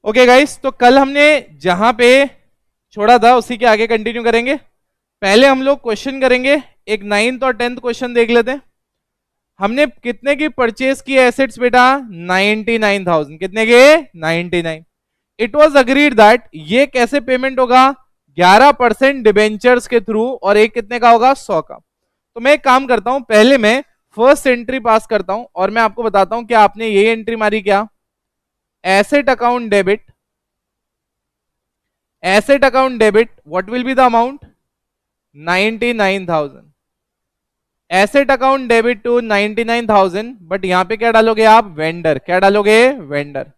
Okay guys, तो कल हमने जहां पे छोड़ा था उसी के आगे कंटिन्यू करेंगे। पहले हम लोग क्वेश्चन करेंगे, एक 9th और 10th क्वेश्चन देख लेते हैं। हमने कितने की परचेज की एसेट्स बेटा? 99,000। कितने के? 99। इट वाज अग्रीड दैट ये कैसे पेमेंट होगा? 11% डिबेंचर्स के थ्रू, और एक कितने का होगा? 100 का। तो मैं एक काम करता हूं, पहले मैं फर्स्ट एंट्री पास करता हूं और मैं आपको बताता हूं कि आपने ये एंट्री मारी क्या? Asset account debit, asset account debit, what will be the amount? 99,000। Asset account debit to 99,000, but यहां पे क्या डालोगे आप? वेंडर। क्या डालोगे? वेंडर।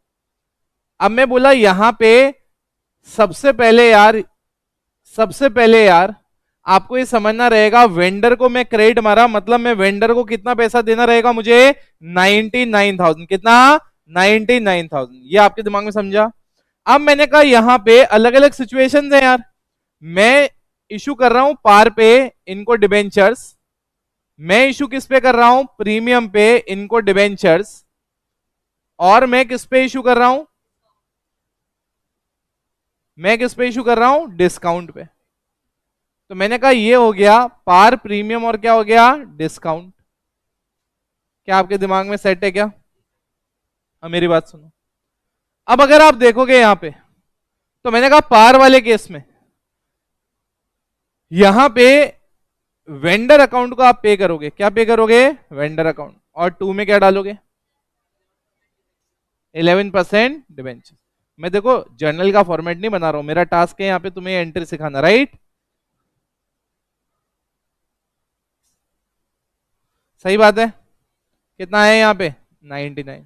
अब मैं बोला यहां पे सबसे पहले यार, सबसे पहले यार आपको ये समझना रहेगा, वेंडर को मैं क्रेडिट मारा, मतलब मैं वेंडर को कितना पैसा देना रहेगा मुझे? 99,000। कितना? 99,000। ये आपके दिमाग में समझा? अब मैंने कहा यहां पे अलग अलग सिचुएशंस है यार। मैं इशू कर रहा हूं पार पे इनको डिबेंचर्स, मैं इशू किस पे कर रहा हूं? प्रीमियम पे इनको डिबेंचर्स, और मैं किस पे इशू कर रहा हूं? मैं किस पे इशू कर रहा हूं? डिस्काउंट पे। तो मैंने कहा ये हो गया पार, प्रीमियम, और क्या हो गया? डिस्काउंट। क्या आपके दिमाग में सेट है क्या? अब मेरी बात सुनो। अब अगर आप देखोगे यहां पे, तो मैंने कहा पार वाले केस में यहां पे वेंडर अकाउंट को आप पे करोगे। क्या पे करोगे? Vendor account. और टू में क्या डालोगे? 11% डिबेंचर। मैं देखो जर्नल का फॉर्मेट नहीं बना रहा हूं, मेरा टास्क है यहां पे तुम्हें एंट्री सिखाना, राइट? सही बात है। कितना है यहां पे? 99।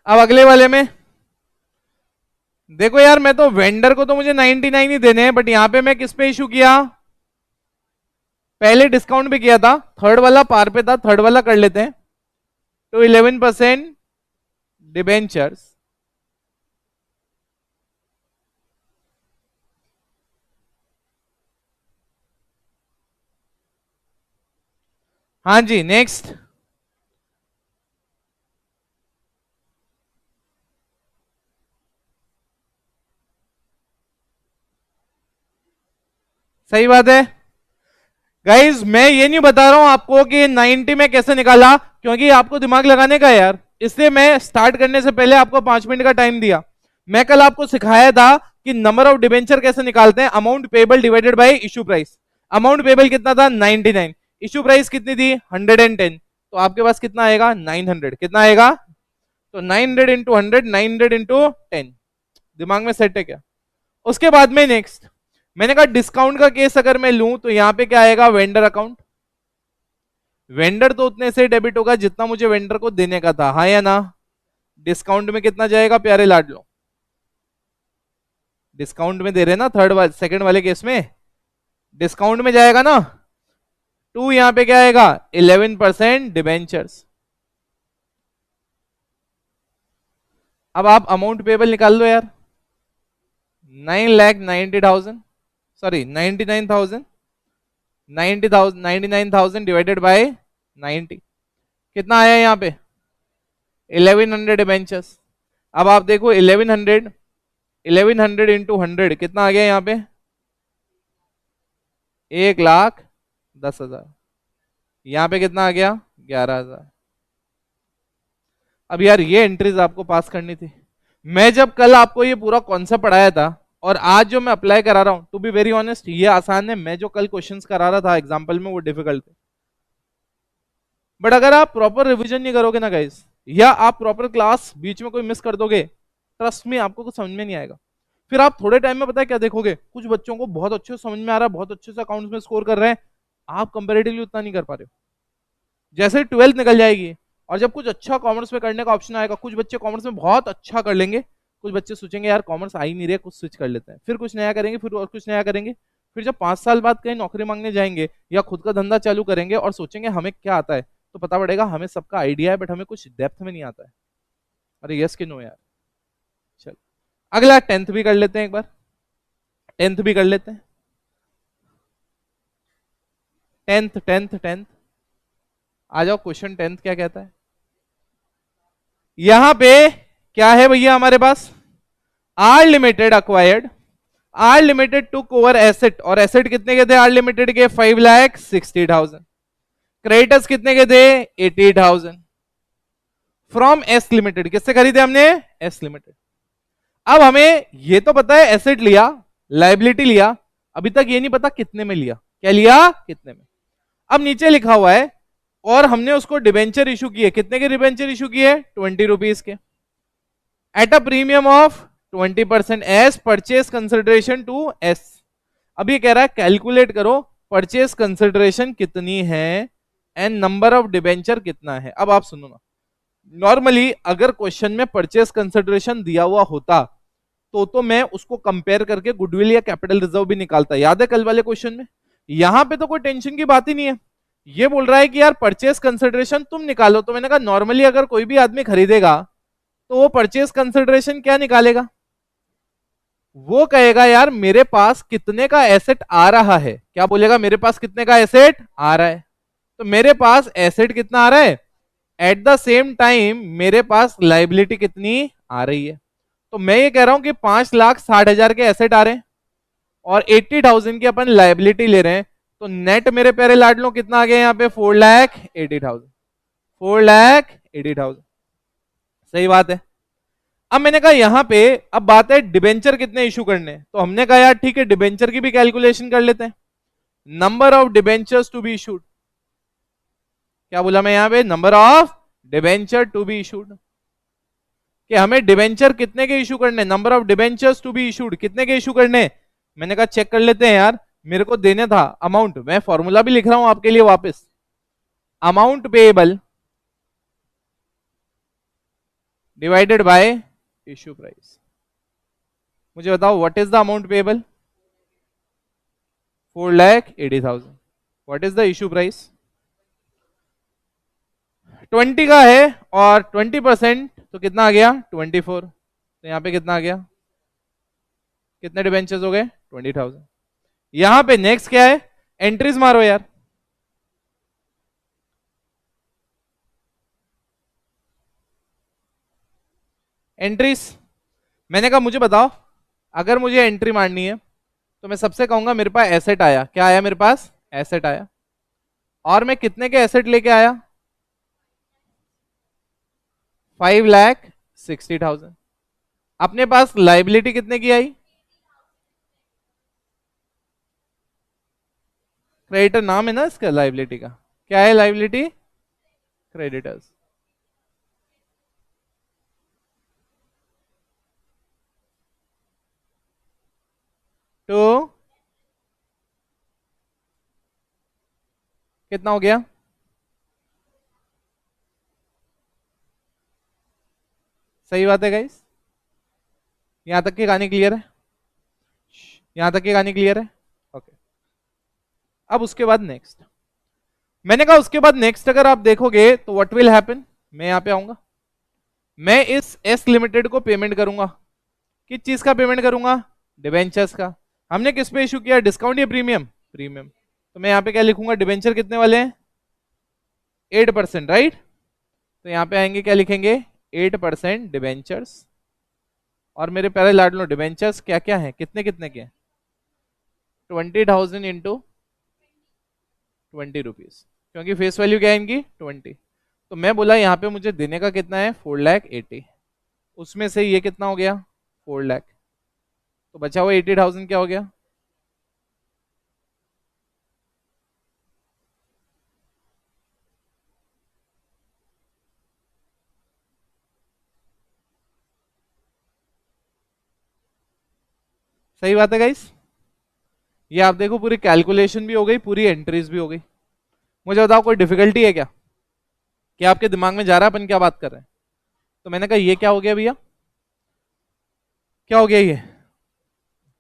अब अगले वाले में देखो यार, मैं तो वेंडर को तो मुझे 99 ही देने हैं, बट यहां पे मैं किस पे इशू किया? पहले डिस्काउंट पे किया था, थर्ड वाला पार पे था, थर्ड वाला कर लेते हैं। तो 11% डिबेंचर्स। हाँ जी, नेक्स्ट। सही बात है गाइज, मैं ये नहीं बता रहा हूं आपको कि 90 में कैसे निकाला, क्योंकि आपको दिमाग लगाने का है यार, इसलिए मैं स्टार्ट करने से पहले आपको 5 मिनट का टाइम दिया। मैं कल आपको सिखाया था कि नंबर ऑफ डिबेंचर कैसे निकालते हैं, amount payable divided by issue price. Amount payable कितना था? 99। इशू प्राइस कितनी थी? 110। तो आपके पास कितना आएगा? 900। कितना आएगा? तो 900 इंटू 100, 900 इंटू 10। दिमाग में सेट है क्या? उसके बाद में नेक्स्ट मैंने कहा डिस्काउंट का केस अगर मैं लूं तो यहां पे क्या आएगा? Vendor account. वेंडर तो उतने से डेबिट होगा जितना मुझे वेंडर को देने का था, हाँ या ना? डिस्काउंट में कितना जाएगा प्यारे लाडलो? डिस्काउंट में दे रहे ना, थर्ड वाले सेकंड वाले केस में डिस्काउंट में जाएगा ना। टू यहां पे क्या आएगा? 11% डिबेंचर्स। अब आप अमाउंट पेबल निकाल लो यार। 9,90,000, सॉरी 99,000। 90,000, 99,000 डिवाइडेड बाय 90, कितना आया यहाँ पे? 1100 डिबेंचर्स। अब आप देखो 1100, 1100 इंटू 100 कितना आ गया यहाँ पे? 1,10,000। यहाँ पे कितना आ गया? 11,000। अब यार ये एंट्रीज आपको पास करनी थी। मैं जब कल आपको ये पूरा कॉन्सेप्ट पढ़ाया था और आज जो मैं अप्लाई करा रहा हूं, टू बी वेरी ऑनेस्ट ये आसान है, मैं जो कल क्वेश्चंस करा रहा था एग्जाम्पल में वो डिफिकल्ट थे। बट अगर आप प्रॉपर रिवीजन नहीं करोगे ना गाइस, या आप प्रॉपर क्लास बीच में कोई मिस कर दोगे, ट्रस्ट में आपको कुछ समझ में नहीं आएगा। फिर आप थोड़े टाइम में पता है क्या देखोगे? कुछ बच्चों को बहुत अच्छे से समझ में आ रहा है, बहुत अच्छे से अकाउंट्स में स्कोर कर रहे हैं, आप कंपेरेटिवली उतना नहीं कर पा रहे हो। जैसे 12th निकल जाएगी और जब कुछ अच्छा कॉमर्स में करने का ऑप्शन आएगा, कुछ बच्चे कॉमर्स में बहुत अच्छा कर लेंगे, कुछ बच्चे सोचेंगे यार कॉमर्स आ ही नहीं रहे, कुछ स्विच कर लेते हैं, फिर कुछ नया करेंगे, फिर और कुछ नया करेंगे। फिर जब 5 साल बाद कहीं नौकरी मांगने जाएंगे या खुद का धंधा चालू करेंगे और सोचेंगे हमें क्या आता है, तो पता पड़ेगा हमें सबका आइडिया है बट हमें कुछ डेप्थ में नहीं आता है। अरे यस कि नो यार? चल अगला 10th भी कर लेते हैं एक बार, 10th भी कर लेते हैं। 10th, 10th, 10th, आ जाओ, क्वेश्चन 10th क्या कहता है? यहां पे क्या है भैया हमारे पास, R limited acquired, R limited took over asset, और एसेट कितने के थे आर लिमिटेड के, 5,60,000। क्रेडिटर्स कितने के थे, 80,000 फ्रॉम एस लिमिटेड। किससे खरीदे हमने, एस लिमिटेड। अब हमें ये तो पता है एसेट लिया, लाइबिलिटी लिया, अभी तक ये नहीं पता कितने में लिया, क्या लिया, कितने में। अब नीचे लिखा हुआ है और हमने उसको डिबेंचर इशू किए, कितने के डिबेंचर इशू किए, 20 रुपीज के, at a premium of 20% as purchase consideration to as. अब ये कह रहा है कैलकुलेट करो परचेस कंसिडरेशन कितनी है एंड नंबर ऑफ डिबेंचर कितना है। अब आप सुनो ना, नॉर्मली अगर क्वेश्चन में परचेस कंसिडरेशन दिया हुआ होता तो मैं उसको कंपेयर करके गुडविल या कैपिटल रिजर्व भी निकालता, याद है कल वाले क्वेश्चन में। यहां पे तो कोई टेंशन की बात ही नहीं है, ये बोल रहा है कि यार परचेस कंसिडरेशन तुम निकालो। तो मैंने कहा नॉर्मली अगर कोई भी आदमी खरीदेगा तो वो परचेस कंसिडरेशन क्या निकालेगा, वो कहेगा यार मेरे पास कितने का एसेट आ रहा है, क्या बोलेगा, मेरे पास कितने का एसेट आ रहा है। तो मेरे पास एसेट कितना आ रहा है, एट द सेम टाइम मेरे पास लाइबिलिटी कितनी आ रही है। तो मैं ये कह रहा हूं कि 5,60,000 के एसेट आ रहे हैं और 80,000 की अपन लाइबिलिटी ले रहे हैं, तो नेट मेरे प्यारे लाडलों कितना आ गया यहाँ पे, 4,80,000, 4,80,000। सही बात है। अब मैंने कहा यहां पे अब बात है डिबेंचर कितने इशू करने, तो हमने कहा यार ठीक है डिबेंचर की भी कैलकुलेशन कर लेते हैं। Number of debentures to be issued, क्या बोला मैं यहां पे, number of debenture to be issued, कि हमें डिबेंचर कितने के इशू करने, number of debentures to be issued कितने के इशू करने। मैंने कहा चेक कर लेते हैं यार, मेरे को देने था अमाउंट, मैं फॉर्मूला भी लिख रहा हूं आपके लिए वापस, amount payable divided by issue price. मुझे बताओ what is the amount payable, 4,80,000। What is the issue price, 20 का है और 20% तो कितना आ गया, 24। तो यहां पे कितना आ गया, कितने डिबेंचर्स हो गए, 20,000। यहां पे नेक्स्ट क्या है, एंट्रीज मारो यार। एंट्रीज, मैंने कहा मुझे बताओ अगर मुझे एंट्री मारनी है तो मैं सबसे कहूंगा मेरे पास एसेट आया, क्या आया मेरे पास, एसेट आया, और मैं कितने के एसेट लेके आया, 5,60,000। अपने पास लाइबिलिटी कितने की आई, क्रेडिटर नाम है ना इसका लाइबिलिटी का, क्या है लाइबिलिटी, क्रेडिटर्स। तो कितना हो गया, सही बात है गाइस, यहां तक की कहानी क्लियर है, यहां तक की कहानी क्लियर है, ओके। अब उसके बाद नेक्स्ट, मैंने कहा उसके बाद नेक्स्ट अगर आप देखोगे तो व्हाट विल हैपन, मैं यहां पे आऊंगा, मैं इस एस लिमिटेड को पेमेंट करूंगा, किस चीज का पेमेंट करूंगा, डिबेंचर्स का। हमने किस पे इशू किया, डिस्काउंट या प्रीमियम, प्रीमियम। तो मैं यहां पे क्या लिखूंगा, डिबेंचर कितने वाले हैं, 8%, राइट। तो यहां पे आएंगे क्या लिखेंगे, 8% डिबेंचर्स, और मेरे प्यारे लाडलो डिबेंचर्स क्या क्या है, कितने कितने के, 20,000 इंटू 20 रुपीज, क्योंकि फेस वैल्यू क्या है इनकी, 20। तो मैं बोला यहाँ पे मुझे देने का कितना है, 4,80,000, उसमें से ये कितना हो गया, 4,00,000, तो बचा हुआ 80,000 क्या हो गया, सही बात है गाइस। ये आप देखो पूरी कैलकुलेशन भी हो गई, पूरी एंट्रीज भी हो गई। मुझे बताओ कोई डिफिकल्टी है क्या, क्या आपके दिमाग में जा रहा है अपन क्या बात कर रहे हैं। तो मैंने कहा ये क्या हो गया भैया, क्या हो गया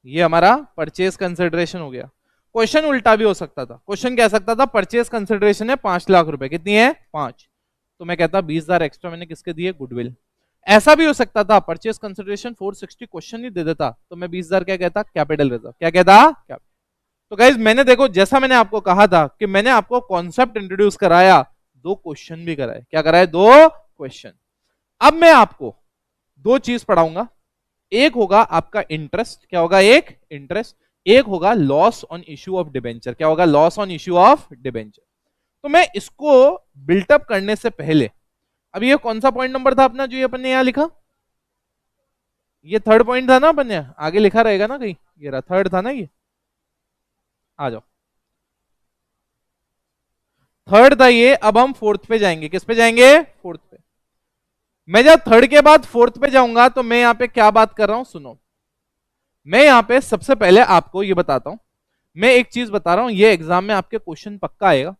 ये हमारा परचेज कंसिडरेशन हो गया। क्वेश्चन उल्टा भी हो सकता था, क्वेश्चन कह सकता था परचेज कंसिडरेशन है 5,00,000 रुपए, कितनी है 5, तो मैं कहता 20,000 एक्स्ट्रा मैंने किसके दिए, गुडविल। ऐसा भी हो सकता था परचेज कंसिडरेशन 460 क्वेश्चन ही दे देता तो मैं 20,000 क्या कहता, कैपिटल रिजर्व, क्या कहता, क्या। तो गाइज मैंने देखो जैसा मैंने आपको कहा था कि मैंने आपको कॉन्सेप्ट इंट्रोड्यूस कराया, 2 क्वेश्चन भी कराए, क्या कराए, 2 क्वेश्चन। अब मैं आपको दो चीज पढ़ाऊंगा, एक होगा आपका इंटरेस्ट, क्या होगा, एक इंटरेस्ट, एक होगा loss on issue of debenture, क्या होगा, loss on issue of debenture. तो मैं इसको बिल्टअप करने से पहले, अब ये कौन सा पॉइंट नंबर था अपना जो ये अपन ने यहां लिखा, ये थर्ड पॉइंट था ना अपन ने, आगे लिखा रहेगा ना कहीं, ये रहा थर्ड था ना, ये आ जाओ, थर्ड था ये। अब हम फोर्थ पे जाएंगे, किस पे जाएंगे, फोर्थ पे। मैं जब थर्ड के बाद फोर्थ पे जाऊंगा तो मैं यहां पे क्या बात कर रहा हूं सुनो। मैं यहां पे सबसे पहले आपको ये बताता हूं, मैं एक चीज बता रहा हूं, ये एग्जाम में आपके क्वेश्चन पक्का आएगा।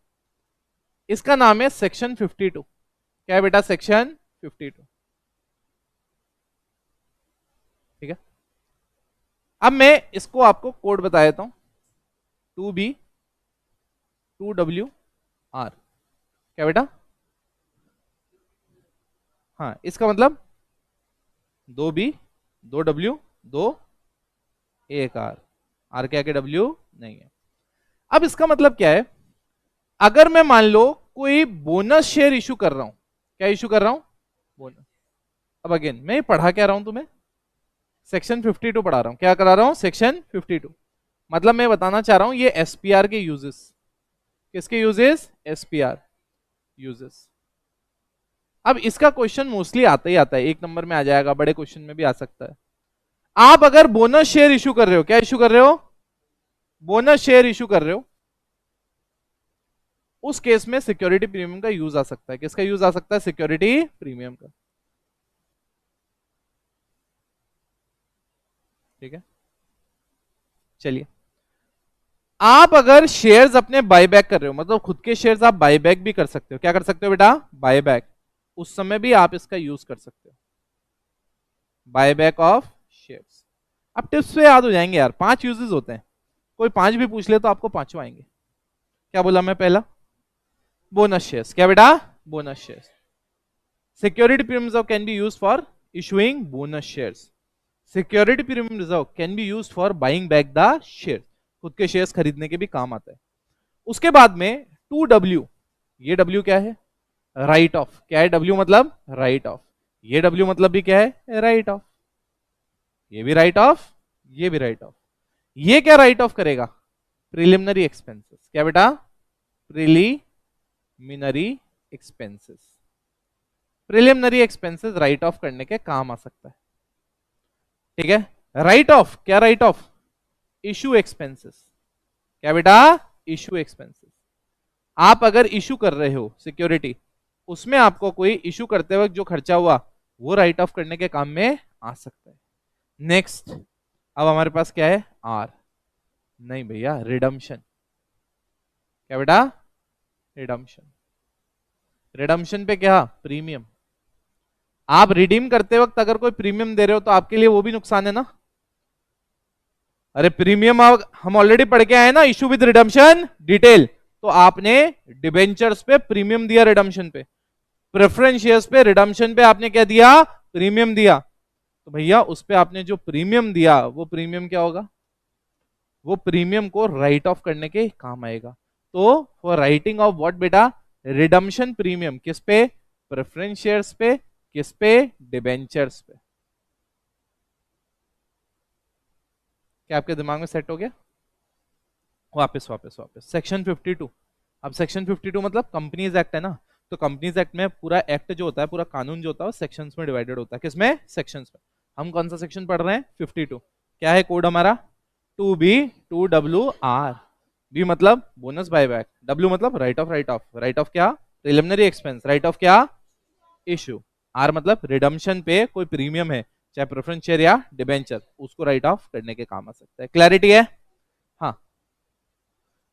इसका नाम है सेक्शन 52। क्या है बेटा, सेक्शन 52। ठीक है, अब मैं इसको आपको कोड बता देता हूं, 2B 2WR। क्या बेटा, हाँ इसका मतलब 2B 2W 2 एक आर के आगे W नहीं है। अब इसका मतलब क्या है, अगर मैं मान लो कोई बोनस शेयर इशू कर रहा हूं, क्या इशू कर रहा हूं, बोनस। अब अगेन मैं पढ़ा क्या रहा हूं तुम्हें, सेक्शन 52 पढ़ा रहा हूं, क्या करा रहा हूं, सेक्शन 52। मतलब मैं बताना चाह रहा हूं ये एसपीआर के यूजेस, किसके यूजेस, एसपीआर यूजेस। अब इसका क्वेश्चन मोस्टली आता ही आता है, एक नंबर में आ जाएगा, बड़े क्वेश्चन में भी आ सकता है। आप अगर बोनस शेयर इशू कर रहे हो, क्या इशू कर रहे हो, बोनस शेयर इशू कर रहे हो, उस केस में सिक्योरिटी प्रीमियम का यूज आ सकता है, किसका यूज आ सकता है, सिक्योरिटी प्रीमियम का। ठीक है, चलिए, आप अगर शेयर्स अपने बायबैक कर रहे हो, मतलब खुद के शेयर्स आप बायबैक भी कर सकते हो, क्या कर सकते हो बेटा, बायबैक, उस समय भी आप इसका यूज कर सकते हो, बायबैक ऑफ शेयर्स। अब टिप्स पे याद हो जाएंगे यार, 5 यूजेस होते हैं, कोई 5 भी पूछ ले तो आपको 5 आएंगे। क्या बोला मैं पहला, बोनस शेयर्स, क्या बेटा, bonus shares. Security premium reserve can be used for issuing bonus shares, security premium reserve can be used for buying back the share, खुद के शेयर्स खरीदने के भी काम आता है। उसके बाद में 2W, ये W क्या है, राइट ऑफ, क्या है W मतलब राइट ऑफ, ये W मतलब भी क्या है, राइट ऑफ, ये भी राइट ऑफ, ये भी राइट ऑफ। ये क्या राइट ऑफ करेगा, प्रिलिमिनरी एक्सपेंसेस, क्या बेटा, preliminary expenses, preliminary expenses right of करने के काम आ सकता है। ठीक है, राइट ऑफ, क्या राइट ऑफ, इशू एक्सपेंसेस, क्या बेटा, इशू एक्सपेंसेस। आप अगर इशू कर रहे हो सिक्योरिटी, उसमें आपको कोई इशू करते वक्त जो खर्चा हुआ वो राइट ऑफ करने के काम में आ सकता है। नेक्स्ट, अब हमारे पास क्या है, आर, नहीं भैया, रिडम्पशन, क्या बेटा, रिडम्पशन, रिडम्पशन पे क्या, प्रीमियम। आप रिडीम करते वक्त अगर कोई प्रीमियम दे रहे हो तो आपके लिए वो भी नुकसान है ना, अरे प्रीमियम हम ऑलरेडी पढ़ के आए ना, इशू विद रिडम्पशन डिटेल, तो आपने डिबेंचर्स पे प्रीमियम दिया, रिडम्पशन पे, प्रेफरेंस शेयर्स पे रिडम्पशन पे आपने क्या दिया, प्रीमियम दिया, तो भैया उस पे आपने जो प्रीमियम दिया वो प्रीमियम क्या होगा, वो प्रीमियम को राइट ऑफ करने के काम आएगा। तो फॉर राइटिंग ऑफ व्हाट बेटा, रिडम्पशन प्रीमियम, किस पे, प्रेफरेंस शेयर्स पे, किस पे, डिबेंचर्स पे। क्या आपके दिमाग में सेट हो गया, वापस वापस वापस सेक्शन 52। अब सेक्शन 52 मतलब कंपनीज एक्ट है ना, तो कंपनीज एक्ट में पूरा एक्ट जो होता है, पूरा कानून जो होता है, सेक्शंस में डिवाइडेड होता है, किसमें, सेक्शंस में। हम कौन सा सेक्शन पढ़ रहे हैं, 52। क्या है कोड हमारा, 2B 2WR। बी मतलब बोनस बायबैक, W मतलब राइट ऑफ, राइट ऑफ क्या, प्रिलिमिनरी एक्सपेंस, राइट ऑफ क्या, इशू। आर मतलब रिडम्पशन पे कोई प्रीमियम है, चाहे प्रेफरेंस शेयर या डिबेंचर, उसको राइट ऑफ करने के काम आ सकता है। क्लैरिटी है, हाँ।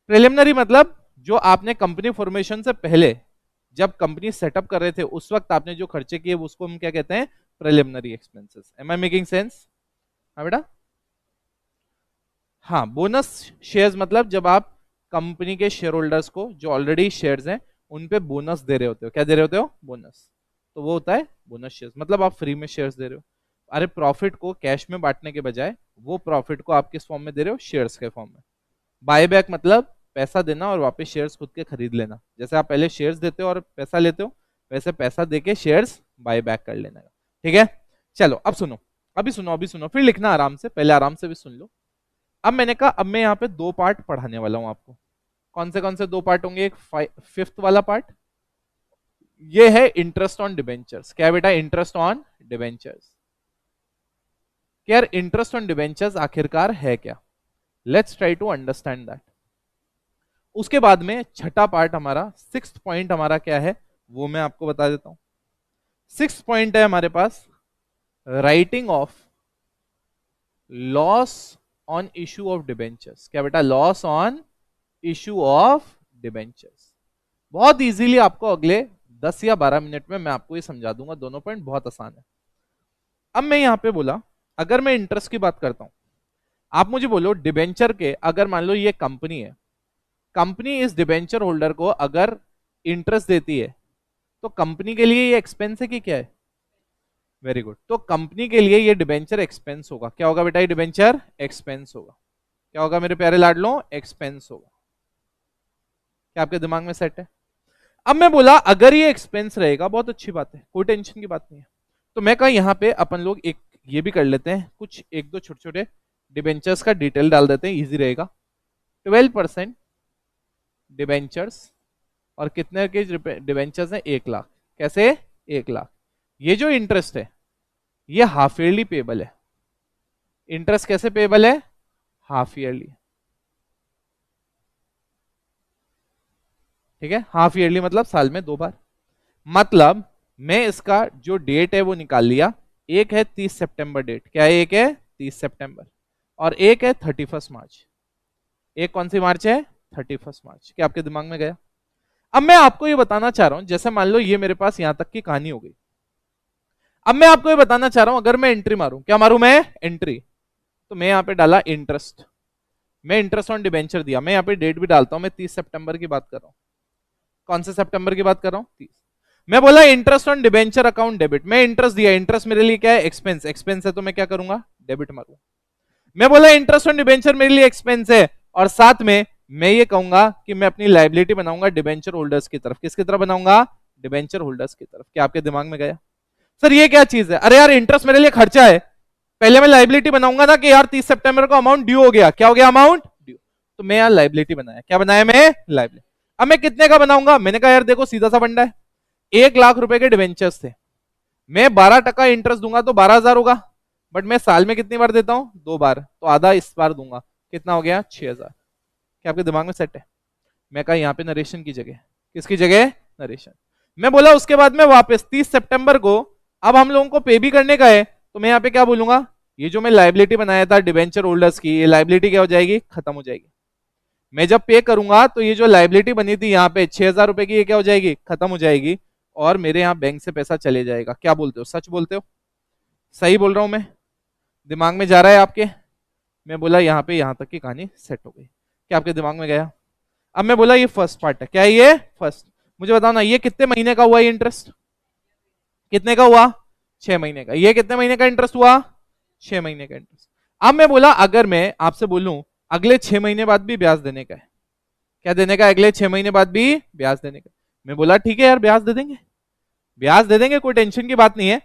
प्रिलिमिनरी मतलब जो आपने कंपनी फॉर्मेशन से पहले, जब कंपनी सेटअप कर रहे थे उस वक्त आपने जो खर्चे किए उसको हम क्या कहते हैं, preliminary expenses. Am I making sense, हाँ बेटा, हाँ। बोनस शेयर्स मतलब जब आप कंपनी के शेयर होल्डर्स को जो ऑलरेडी शेयर्स हैं उन पे बोनस दे रहे होते हो, क्या दे रहे होते हो, बोनस, तो वो होता है बोनस शेयर्स। मतलब आप फ्री में शेयर्स दे रहे हो, अरे प्रॉफिट को कैश में बांटने के बजाय वो प्रॉफिट को आप किस फॉर्म में दे रहे हो, शेयर्स के फॉर्म में। बायबैक मतलब पैसा देना और वापस शेयर्स खुद के खरीद लेना, जैसे आप पहले शेयर्स देते हो और पैसा लेते हो, वैसे पैसा देके शेयर्स बाय बैक कर लेने का। ठीक है, चलो अब सुनो, अभी सुनो फिर लिखना आराम से, पहले आराम से भी सुन लो। अब मैंने कहा अब मैं यहाँ पे दो पार्ट पढ़ाने वाला हूं आपको। कौन से दो पार्ट होंगे? एक फिफ्थ वाला पार्ट, ये है इंटरेस्ट ऑन डिबेंचर्स। क्या बेटा? Interest on debentures. यार इंटरेस्ट ऑन डिबेंचर्स आखिरकार है क्या? Let's try to understand that. उसके बाद में छठा पार्ट हमारा, सिक्स्थ पॉइंट हमारा क्या है वो मैं आपको बता देता हूं। सिक्स्थ पॉइंट है हमारे पास writing off loss on issue of debentures. क्या बेटा? Loss on issue of debentures. बहुत इजीली आपको अगले 10 या 12 मिनट में मैं आपको ये समझा दूंगा, दोनों पॉइंट बहुत आसान है। अब मैं यहां पे बोला, अगर मैं इंटरेस्ट की बात करता हूं, आप मुझे बोलो डिबेंचर के, अगर मान लो ये कंपनी है, कंपनी इस डिबेंचर होल्डर को अगर इंटरेस्ट देती है तो कंपनी के लिए ये एक्सपेंस है कि क्या है? Very good. तो कंपनी के लिए ये डिबेंचर एक्सपेंस होगा। क्या होगा बेटा? ये डिबेंचर एक्सपेंस होगा। क्या होगा मेरे प्यारे लाडलो? एक्सपेंस होगा। क्या आपके दिमाग में सेट है? अब मैं बोला अगर ये एक्सपेंस रहेगा, बहुत अच्छी बात है, कोई टेंशन की बात नहीं है। तो मैं कहा यहाँ पे अपन लोग एक ये भी कर लेते हैं, कुछ एक दो छोटे छोटे डिबेंचर्स का डिटेल डाल देते हैं, इजी रहेगा। 12% डिबेंचर्स, और कितने के डिबेंचर्स हैं? 1 लाख। कैसे? 1 लाख। ये जो इंटरेस्ट है ये हाफ ईयरली पेबल है। इंटरेस्ट कैसे पेबल है? Half yearly. ठीक है, हाफ ईयरली मतलब साल में 2 बार। मतलब मैं इसका जो डेट है वो निकाल लिया। एक है 30 सितंबर डेट। क्या है? एक है 30 सितंबर और एक है 31 मार्च। एक कौन सी मार्च है? 31 मार्च। क्या आपके दिमाग में गया? अब मैं आपको ये बताना चाह रहा हूं, जैसे मान लो ये मेरे पास यहां तक की कहानी हो गई। अब मैं आपको ये बताना चाह रहा हूं, अगर मैं एंट्री मारूं, क्या मारूं मैं? एंट्री। तो मैं यहां पे डाला इंटरेस्ट, मैं इंटरेस्ट ऑन डिबेंचर दिया। मैं यहां पे डेट भी डालता हूं, मैं 30 सितंबर की बात कर रहा हूं। कौन से सितंबर की बात कर रहा हूं? 30। मैं बोला interest on debenture account debit, मैं इंटरेस्ट दिया। इंटरेस्ट मेरे लिए क्या है? एक्सपेंस। एक्सपेंस है तो मैं क्या करूंगा? डेबिट मारूंगा। मैं बोला इंटरेस्ट ऑन डिबेंचर मेरे लिए एक्सपेंस है, और साथ में मैं ये कहूंगा कि मैं अपनी लाइबिलिटी बनाऊंगा डिबेंचर होल्डर्स की तरफ। किसकी तरफ बनाऊंगा? डिबेंचर होल्डर्स की तरफ। क्या आपके दिमाग में गया? सर ये क्या चीज है? अरे यार इंटरेस्ट मेरे लिए खर्चा है, पहले मैं लाइबिलिटी बनाऊंगा ना कि यार 30 सितंबर को अमाउंट ड्यू हो गया। क्या हो गया? Amount due. तो मैं यार लाइबिलिटी बनाया। क्या बनाया मैं? लाइबिलिटी। अब मैं कितने का बनाऊंगा? मैंने कहा यार देखो सीधा सा फंडा है, 1 लाख रुपए के डिवेंचर्स थे, मैं 12% इंटरेस्ट दूंगा तो 12,000 होगा, बट मैं साल में कितनी बार देता हूं? 2 बार, तो आधा इस बार दूंगा। कितना हो गया? 6,000। क्या आपके दिमाग में सेट है? मैं कहा यहाँ पे नरेशन की जगह, किसकी जगह? नरेशन। मैं बोला उसके बाद में वापस 30 सितंबर को अब हम लोगों को पे भी करने का है, तो मैं यहाँ पे क्या बोलूंगा? ये जो मैं लाइबिलिटी बनाया था डिबेंचर होल्डर्स की, ये लाइबिलिटी क्या हो जाएगी? खत्म हो जाएगी। मैं जब पे करूंगा तो ये जो लाइबिलिटी बनी थी यहाँ पे 6,000 रुपए की, ये क्या हो जाएगी? खत्म हो जाएगी, और मेरे यहाँ बैंक से पैसा चले जाएगा। क्या बोलते हो? सच बोलते हो? सही बोल रहा हूं मैं? दिमाग में जा रहा है आपके? मैं बोला यहाँ पे यहाँ तक की कहानी सेट हो गई। क्या आपके दिमाग में गया? अब मैं बोला ये फर्स्ट पार्ट है। क्या है ये? फर्स्ट। मुझे बताओ ना, ये कितने महीने का हुआ ये इंटरेस्ट? कितने का हुआ? 6 महीने का। ये कितने महीने का इंटरेस्ट हुआ? 6 महीने का इंटरेस्ट। अब मैं बोला अगर मैं आपसे बोलूं अगले 6 महीने बाद भी ब्याज देने का है, क्या देने का? अगले 6 महीने बाद भी ब्याज देने का। मैं बोला ठीक है यार ब्याज दे देंगे, ब्याज दे देंगे, कोई टेंशन की बात नहीं है।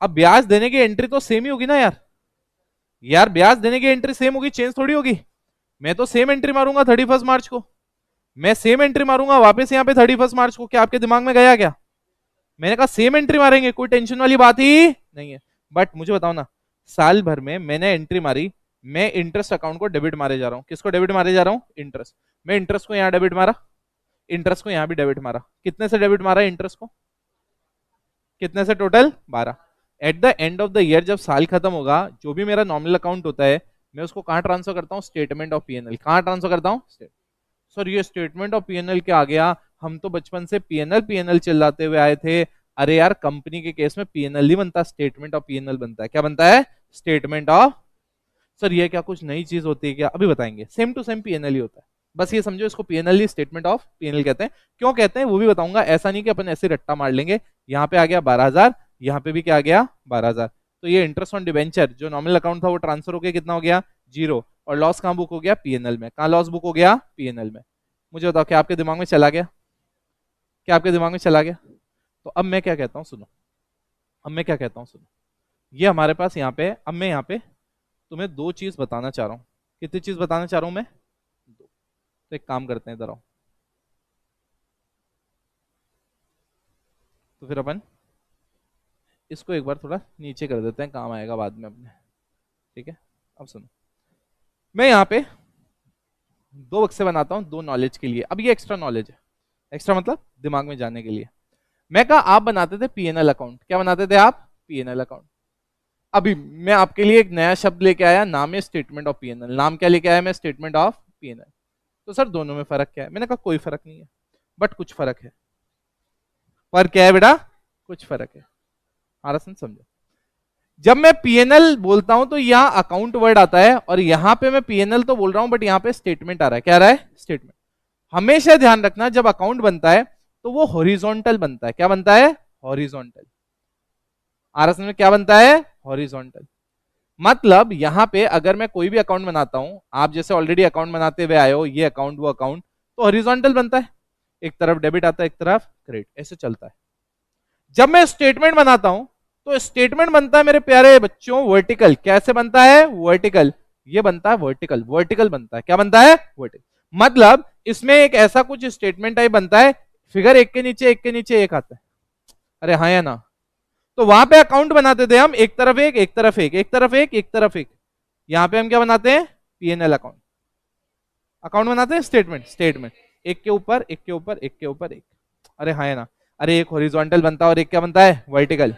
अब ब्याज देने की एंट्री तो सेम ही होगी ना यार, यार ब्याज देने की एंट्री सेम होगी, चेंज थोड़ी होगी। मैं तो सेम एंट्री मारूंगा 31 मार्च को, मैं सेम एंट्री मारूंगा वापस यहाँ पे 31 मार्च को। क्या आपके दिमाग में गया क्या? मैंने कहा सेम एंट्री मारेंगे, कोई टेंशन वाली बात ही नहीं है। बट मुझे बताओ ना, साल भर में मैंने एंट्री मारी, मैं इंटरेस्ट अकाउंट को डेबिट मारे जा रहा हूं। किसको डेबिट मारे जा रहा हूं? इंटरेस्ट। मैं इंटरेस्ट को यहां डेबिट मारा, इंटरेस्ट को यहां भी डेबिट मारा। कितने से डेबिट मारा इंटरेस्ट को? कितने से? Total 12। At the end of the year जब साल खत्म होगा, जो भी मेरा नॉमिनल अकाउंट होता है मैं उसको कहां ट्रांसफर करता हूं? Statement of PNL. कहां ट्रांसफर करता हूं? सर ये स्टेटमेंट ऑफ पीएनएल क्या आ गया? हम तो बचपन से पीएनएल पीएनएल चिल्लाते हुए आए थे। अरे यार कंपनी के केस में पीएनएल नहीं बनता, स्टेटमेंट ऑफ पीएनएल बनता है। क्या बनता है? Statement of. सर ये क्या कुछ नई चीज होती है क्या? अभी बताएंगे। सेम टू सेम पीएनएल ही होता है, बस ये समझो इसको PNL he statement of PNL कहते हैं। क्यों कहते हैं वो भी बताऊंगा। ऐसा नहीं कि अपन ऐसे रट्टा मार लेंगे, यहाँ पे आ गया 12,000, यहाँ पे भी क्या आ गया? 12,000। तो ये इंटरेस्ट ऑन डिबेंचर जो नॉमिनल अकाउंट था वो ट्रांसफर हो गया, कितना हो गया? 0। और लॉस कहाँ बुक हो गया? पीएनएल में। कहाँ लॉस बुक हो गया? पीएनएल में। मुझे बताओ क्या आपके दिमाग में चला गया? क्या आपके दिमाग में चला गया? तो अब मैं क्या कहता हूं सुनो, अब मैं क्या कहता हूं सुनो, ये हमारे पास यहाँ पे है। अब मैं यहाँ पे तुम्हें दो चीज बताना चाह रहा हूँ। कितनी चीज बताना चाह रहा हूं मैं? दो। तो एक काम करते हैं, इधर आओ। तो फिर अपन इसको एक बार थोड़ा नीचे कर देते हैं, काम आएगा बाद में अपने। ठीक है, अब सुनो, मैं यहाँ पे दो बक्से बनाता हूँ दो नॉलेज के लिए। अब ये एक्स्ट्रा नॉलेज है, एक्स्ट्रा मतलब दिमाग में जाने के लिए। मैं कहा आप बनाते थे पीएनएल अकाउंट। क्या बनाते थे आप? PNL account. अभी मैं आपके लिए एक नया शब्द लेके आया, नाम है स्टेटमेंट ऑफ पीएनएल। नाम क्या लेके आया मैं? Statement of PNL. तो सर दोनों में फर्क क्या है? मैंने कहा कोई फर्क नहीं है, बट कुछ फर्क है। पर क्या है बेटा? कुछ फर्क है। आरासन समझो, जब मैं पीएनएल बोलता हूं तो यहां अकाउंट वर्ड आता है, और यहां पे मैं पीएनएल तो बोल रहा हूं बट यहां पे स्टेटमेंट आ रहा है। क्या आ रहा है? स्टेटमेंट। हमेशा ध्यान रखना, जब अकाउंट बनता है तो वो हॉरिजॉन्टल बनता है। क्या बनता है? हॉरिजॉन्टल। आरएस में क्या बनता है? हॉरिजॉन्टल। मतलब यहां पे अगर मैं कोई भी अकाउंट बनाता हूं, आप जैसे ऑलरेडी अकाउंट बनाते हुए आए हो, ये अकाउंट वो अकाउंट, तो हॉरिजॉन्टल बनता है। एक तरफ डेबिट आता है, एक तरफ क्रेडिट, ऐसे चलता है। जब मैं स्टेटमेंट बनाता हूं तो स्टेटमेंट बनता है मेरे प्यारे बच्चों वर्टिकल। कैसे बनता है? वर्टिकल। ये बनता है वर्टिकल, वर्टिकल बनता है। क्या बनता है? वर्टिकल। मतलब इसमें एक ऐसा कुछ स्टेटमेंट टाइप बनता है, फिगर एक के नीचे एक के नीचे एक आता है। अरे हाँ या ना? तो वहां पे अकाउंट बनाते थे हम, एक तरफ एक, एक तरफ एक, एक तरफ एक, एक तरफ एक। यहां पे हम क्या बनाते हैं? PNL account. अकाउंट बनाते हैं स्टेटमेंट, स्टेटमेंट। एक के ऊपर एक के ऊपर एक के ऊपर एक। अरे हाँ या ना? अरे एक हॉरिजॉन्टल बनता है और एक क्या बनता है? वर्टिकल।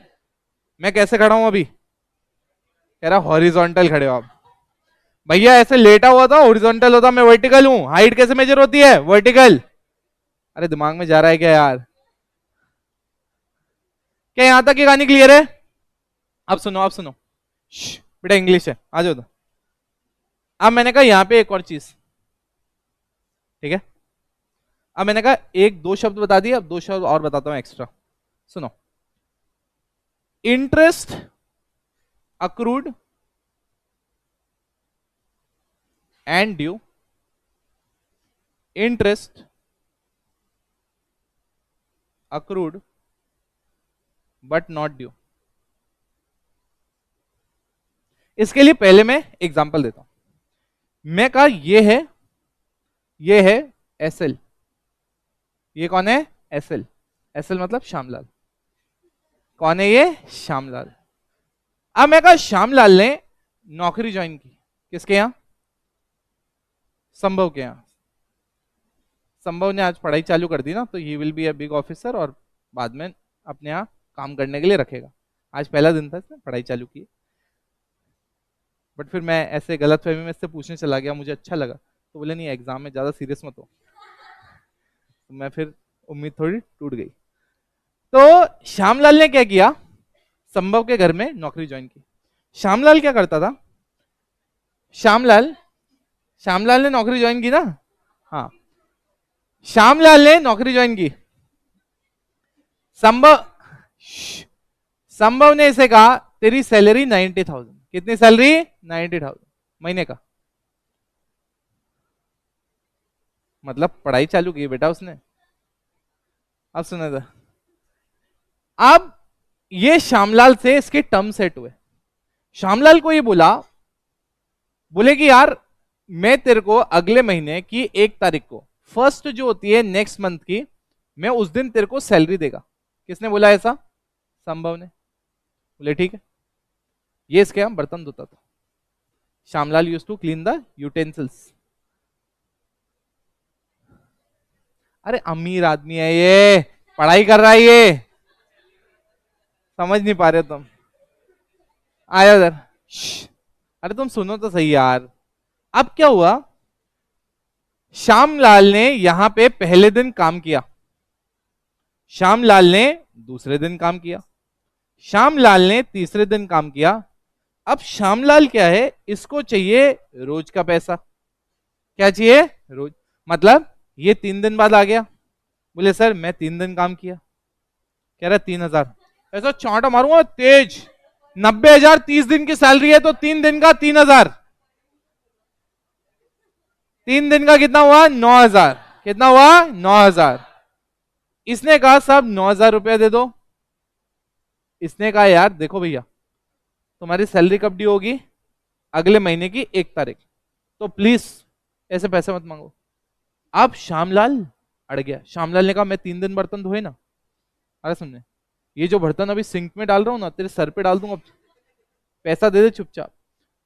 मैं कैसे खड़ा हूं अभी? कह रहा हॉरिजॉन्टल खड़े हो आप। भैया ऐसे लेटा हुआ था हॉरिजॉन्टल होता, मैं वर्टिकल हूं। हाइट कैसे मेजर होती है? वर्टिकल। अरे दिमाग में जा रहा है क्या यार? क्या यहां तक की कहानी क्लियर है? अब सुनो, अब सुनो। बेटा इंग्लिश है, आ जाओ तो। अब मैंने कहा यहां पे एक और चीज, ठीक है? अब मैंने कहा एक दो शब्द बता दिए, अब दो शब्द और बताता हूं एक्स्ट्रा। सुनो, interest accrued and due. Interest accrued but not due. इसके लिए पहले मैं एग्जांपल देता हूं। मैं कहा ये है एसएल। ये कौन है? एसएल। एसएल मतलब श्यामलाल। कौन है ये? श्यामलाल। अब मैं कहा श्यामलाल ने नौकरी ज्वाइन की किसके यहां? संभव के यहां। संभव ने आज पढ़ाई चालू कर दी ना, तो he will be a big officer, और बाद में अपने यहाँ काम करने के लिए रखेगा। आज पहला दिन था इसने पढ़ाई चालू की, बट फिर मैं ऐसे गलत फहमी में इससे पूछने चला गया, मुझे अच्छा लगा, तो बोले नहीं एग्जाम में ज्यादा सीरियस मत हो। तो मैं फिर उम्मीद थोड़ी टूट गई। तो श्यामलाल ने क्या किया? संभव के घर में नौकरी ज्वाइन की। श्यामलाल क्या करता था? श्यामलाल श्यामलाल ने नौकरी ज्वाइन की ना? हाँ, श्यामलाल ने नौकरी ज्वाइन की। संभव संभव ने इसे कहा तेरी सैलरी 90,000। कितनी सैलरी? 90,000 महीने का। मतलब पढ़ाई चालू की बेटा उसने। अब सुना था, अब ये श्यामलाल से इसके टर्म सेट हुए। श्यामलाल को ये बोले कि यार मैं तेरे को अगले महीने की 1 तारीख को, फर्स्ट जो होती है नेक्स्ट मंथ की, मैं उस दिन तेरे को सैलरी देगा। किसने बोला ऐसा? संभव ने। बोले ठीक है। ये इसके हम बर्तन धोता था। Shyamlal used to clean the utensils. अरे अमीर आदमी है ये, पढ़ाई कर रहा है ये, समझ नहीं पा रहे तुम। आया उधर। अरे तुम सुनो तो सही यार। अब क्या हुआ? श्यामलाल ने यहां पे पहले दिन काम किया, श्यामलाल ने दूसरे दिन काम किया, श्यामलाल ने तीसरे दिन काम किया। अब श्यामलाल क्या है, इसको चाहिए रोज का पैसा। क्या चाहिए? रोज। मतलब ये 3 दिन बाद आ गया, बोले सर मैं 3 दिन काम किया। कह रहा 3,000। ऐसा चौंटा मारूंगा तेज। 90,000 30 दिन की सैलरी है, तो 3 दिन का 3,000। 3 दिन का कितना हुआ? 9,000। कितना हुआ? 9,000। इसने कहा साहब 9,000 रुपया दे दो। इसने कहा यार देखो भैया, तुम्हारी सैलरी कब ड्यू होगी? अगले महीने की 1 तारीख, तो प्लीज ऐसे पैसे मत मांगो। अब श्यामलाल अड़ गया। श्यामलाल ने कहा मैं 3 दिन बर्तन धोए ना, अरे सुनने, ये जो बर्तन अभी सिंक में डाल रहा हूं ना, तेरे सर पे डाल दूंगा, पैसा दे दे चुपचाप।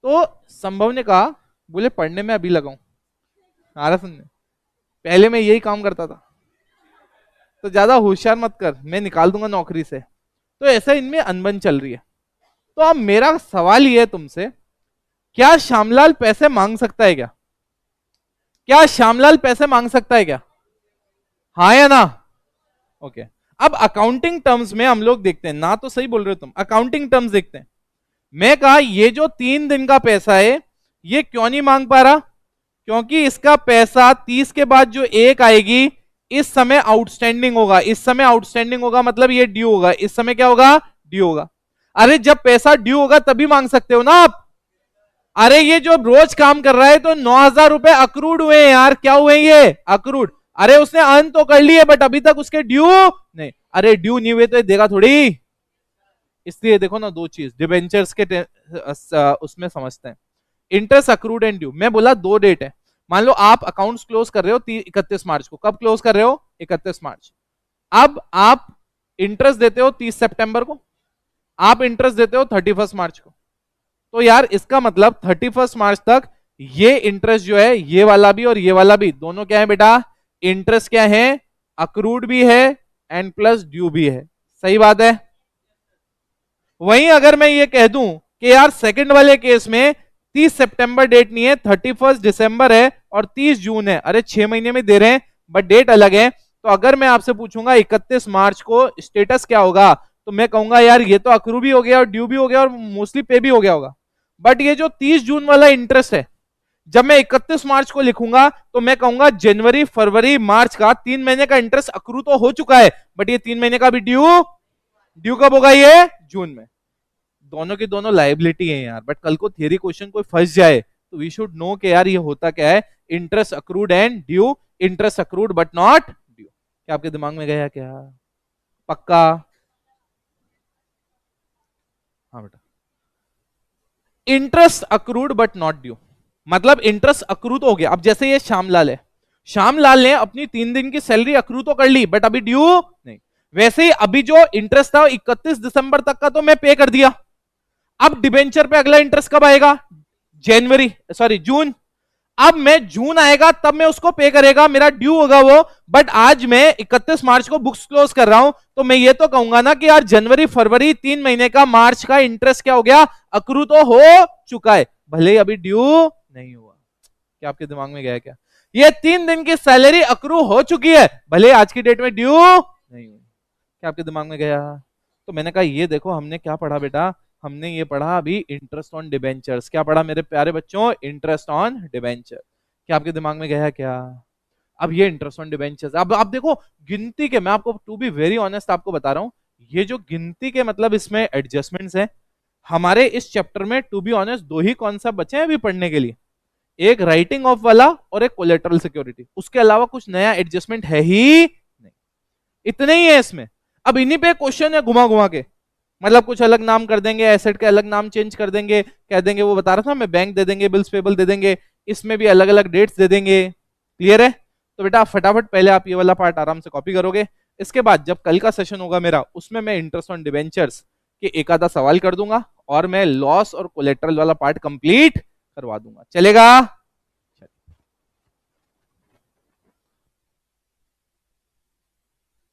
तो संभव ने कहा, बोले पढ़ने में अभी लगाऊं। अरे सुनने, पहले मैं यही काम करता था, तो ज्यादा होशियार मत कर, मैं निकाल दूंगा नौकरी से। तो ऐसा इनमें अनबन चल रही है। तो अब मेरा सवाल ये है तुमसे, क्या श्यामलाल पैसे मांग सकता है क्या? क्या श्यामलाल पैसे मांग सकता है क्या? हाँ या ना? ओके। अब अकाउंटिंग टर्म्स में हम लोग देखते हैं ना, तो सही बोल रहे हो तुम, अकाउंटिंग टर्म्स देखते हैं। मैं कहा ये जो 3 दिन का पैसा है, ये क्यों नहीं मांग पा रहा? क्योंकि इसका पैसा 30 के बाद जो 1 आएगी, इस समय आउटस्टैंडिंग होगा। इस समय आउटस्टैंडिंग होगा मतलब ये ड्यू होगा। इस समय क्या होगा? ड्यू होगा। अरे जब पैसा ड्यू होगा तभी मांग सकते हो ना आप। अरे ये जो रोज काम कर रहा है, तो 9,000 रुपए अक्रूड हुए हैं यार। क्या हुए ये? अक्रूड। अरे उसने अर्न तो कर लिए, बट अभी तक उसके ड्यू नहीं। अरे ड्यू नहीं हुए तो ये देगा थोड़ी। इसलिए देखो ना, दो चीज डिबेंचर्स के उसमें समझते हैं, इंटरेस्ट अक्रूड एंड ड्यू। मैं बोला 2 डेट है। मान लो आप अकाउंट्स क्लोज कर रहे हो 31 मार्च को। कब क्लोज कर रहे हो? 31 मार्च। अब आप इंटरेस्ट देते हो 30 सितंबर को, आप इंटरेस्ट देते हो 31 मार्च को। तो यार इसका मतलब 31 मार्च तक ये इंटरेस्ट जो है, ये वाला भी और ये वाला भी, दोनों क्या है बेटा? इंटरेस्ट क्या है? अक्रूड भी है एंड प्लस ड्यू भी है। सही बात है। वहीं अगर मैं ये कह दूं कि यार सेकंड वाले केस में 30 सितंबर डेट नहीं है, 31 दिसंबर है और 30 जून है, अरे 6 महीने में दे रहे हैं बट डेट अलग है। तो अगर मैं आपसे पूछूंगा 31 मार्च को स्टेटस क्या होगा, तो मैं कहूंगा यार ये तो अक्रू भी हो गया और ड्यू भी हो गया और मोस्टली पे भी हो गया होगा। बट ये जो 30 जून वाला इंटरेस्ट है, जब मैं 31 मार्च को लिखूंगा तो मैं कहूंगा जनवरी फरवरी मार्च का 3 महीने का इंटरेस्ट अक्रू तो हो चुका है, बट ये 3 महीने का भी ड्यू। ड्यू कब होगा? ये जून में। दोनों के दोनों लाइबिलिटी है यार, बट कल को थियरी क्वेश्चन कोई फंस जाए तो वी शुड नो कि यार ये होता क्या है, interest accrued and due. Interest accrued but not due. क्या आपके दिमाग में गया क्या? पक्का? हाँ बेटा, interest accrued but not due मतलब इंटरेस्ट अक्रू तो हो गया। अब जैसे ये श्यामलाल है, श्यामलाल ने अपनी 3 दिन की सैलरी अक्रू तो कर ली बट अभी ड्यू नहीं। वैसे ही अभी जो इंटरेस्ट था 31 दिसंबर तक का तो मैं पे कर दिया। अब डिबेंचर पे अगला इंटरेस्ट कब आएगा? जून। अब मैं जून आएगा तब मैं उसको पे करेगा, मेरा ड्यू होगा वो। बट आज मैं 31 मार्च को बुक्स क्लोज कर रहा हूं, तो मैं ये तो कहूंगा ना कि यार जनवरी फरवरी 3 महीने का मार्च का इंटरेस्ट क्या हो गया? अक्रू तो हो चुका है, भले ही अभी ड्यू नहीं हुआ। क्या आपके दिमाग में गया क्या? ये 3 दिन की सैलरी अक्रू हो चुकी है, भले आज की डेट में ड्यू नहीं हुई। क्या आपके दिमाग में गया? तो मैंने कहा ये देखो, हमने क्या पढ़ा बेटा? हमने ये पढ़ा अभी इंटरेस्ट ऑन डिबेंचर्स। क्या पढ़ा मेरे प्यारे बच्चों? Interest on debenture. क्या आपके दिमाग में गया क्या? अब ये इंटरेस्ट ऑन डिबेंचर्स, अब आप देखो गिनती के, मैं आपको टू बी वेरी ऑनेस्ट आपको बता रहा हूं, ये जो गिनती के मतलब इसमें एडजस्टमेंट्स हैं हमारे इस चैप्टर में। टू बी ऑनेस्ट 2 ही कॉन्सेप्ट बचे हैं अभी पढ़ने के लिए, एक राइटिंग ऑफ वाला और एक कोलेटरल सिक्योरिटी। उसके अलावा कुछ नया एडजस्टमेंट है ही नहीं, इतने ही है इसमें। अब इन्हीं पे क्वेश्चन है घुमा घुमा के, मतलब कुछ अलग नाम कर देंगे, एसेट के अलग नाम चेंज कर देंगे, कह देंगे वो बता रहा था मैं बैंक दे देंगे, बिल्स पेबल दे देंगे, इसमें भी अलग अलग डेट्स दे देंगे। क्लियर है? तो बेटा फटाफट पहले आप ये वाला पार्ट आराम से कॉपी करोगे। इसके बाद जब कल का सेशन होगा मेरा, उसमें मैं इंटरेस्ट ऑन डिबेंचर्स के एक आधा सवाल कर दूंगा और मैं लॉस और कोलेटरल वाला पार्ट कंप्लीट करवा दूंगा। चलेगा?